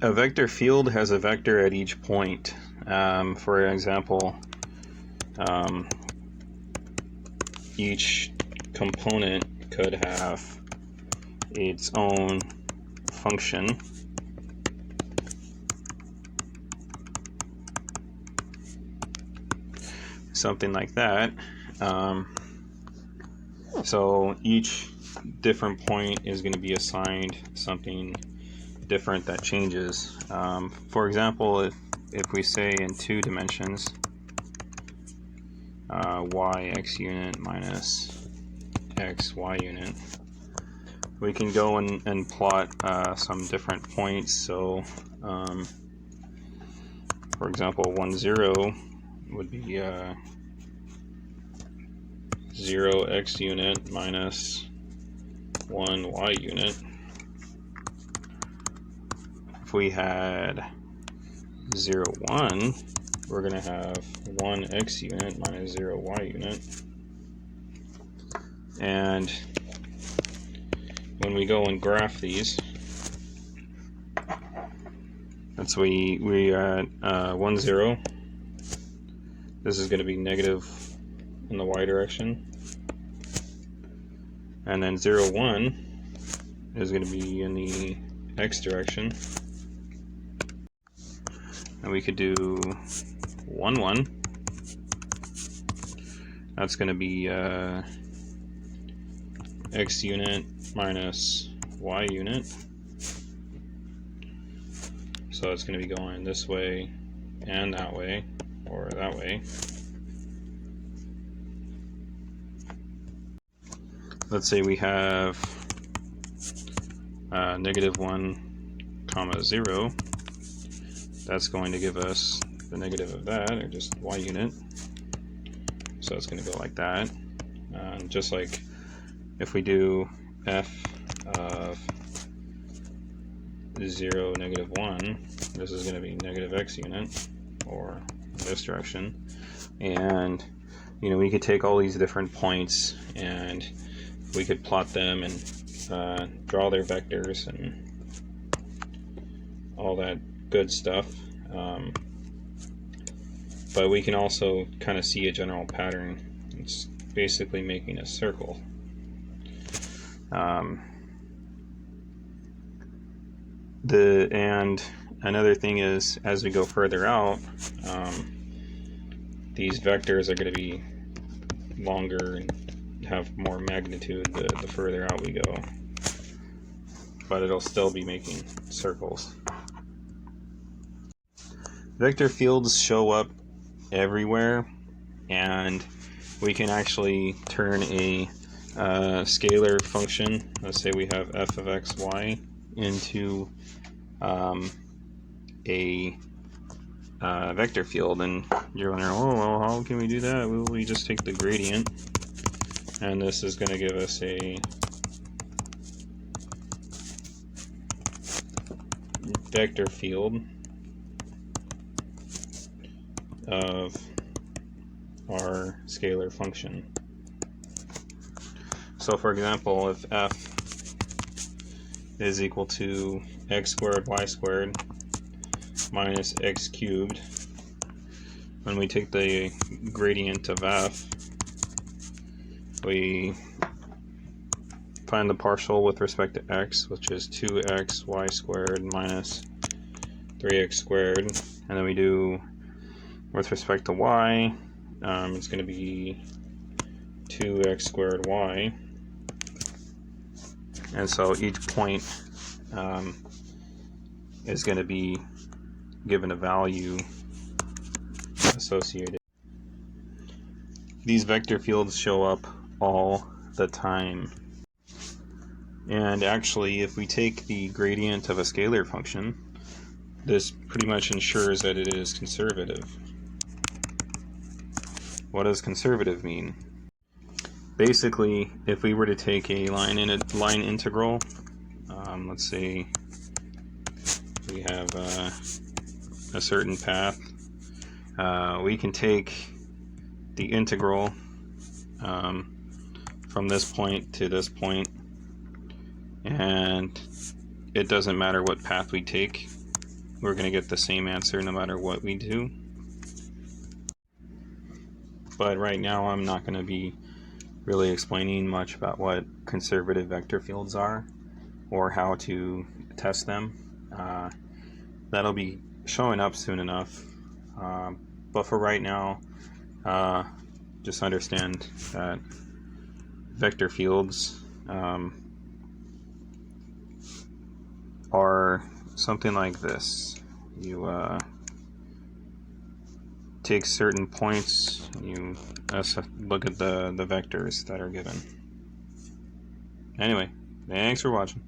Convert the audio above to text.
A vector field has a vector at each point. For example, each component could have its own function. Something like that. So each different point is going to be assigned something different that changes. For example, if we say in 2 dimensions, y x unit minus x y unit, we can go and plot some different points. So for example, 1 0 would be 0 x unit minus 1 y unit. If we had 0 1, we're going to have 1 x unit minus 0 y unit. And when we go and graph these, that's we at 1 0. This is going to be negative in the y direction, and then 0 1 is going to be in the x direction. And we could do 1 1. That's going to be x unit minus y unit. So it's going to be going this way and that way, or that way. Let's say we have negative 1 comma 0. That's going to give us the negative of that, or just y unit. So it's going to go like that. Just like if we do f of 0 negative 1, this is going to be negative x unit, or in this direction. And we could take all these different points and we could plot them and draw their vectors and all that good stuff. But we can also kind of see a general pattern. It's basically making a circle. And another thing is, as we go further out, these vectors are going to be longer and have more magnitude the further out we go. But it'll still be making circles. Vector fields show up everywhere, and we can actually turn a scalar function, let's say we have f of x, y, into a vector field. And you're wondering, oh, well, how can we do that? Well, we just take the gradient, and this is going to give us a vector field of our scalar function. So for example, if f is equal to x squared y squared minus x cubed, when we take the gradient of f, we find the partial with respect to x, which is 2x y squared minus 3x squared, and then we do with respect to y, it's going to be 2x squared y. And so each point is going to be given a value associated. These vector fields show up all the time. And actually, if we take the gradient of a scalar function, this pretty much ensures that it is conservative. What does conservative mean? Basically, if we were to take a line integral, let's say we have a certain path, we can take the integral from this point to this point, and it doesn't matter what path we take, we're going to get the same answer no matter what we do. But right now I'm not going to be really explaining much about what conservative vector fields are or how to test them. That'll be showing up soon enough. But for right now, just understand that vector fields are something like this. You take certain points, you look at the vectors that are given. Anyway, thanks for watching.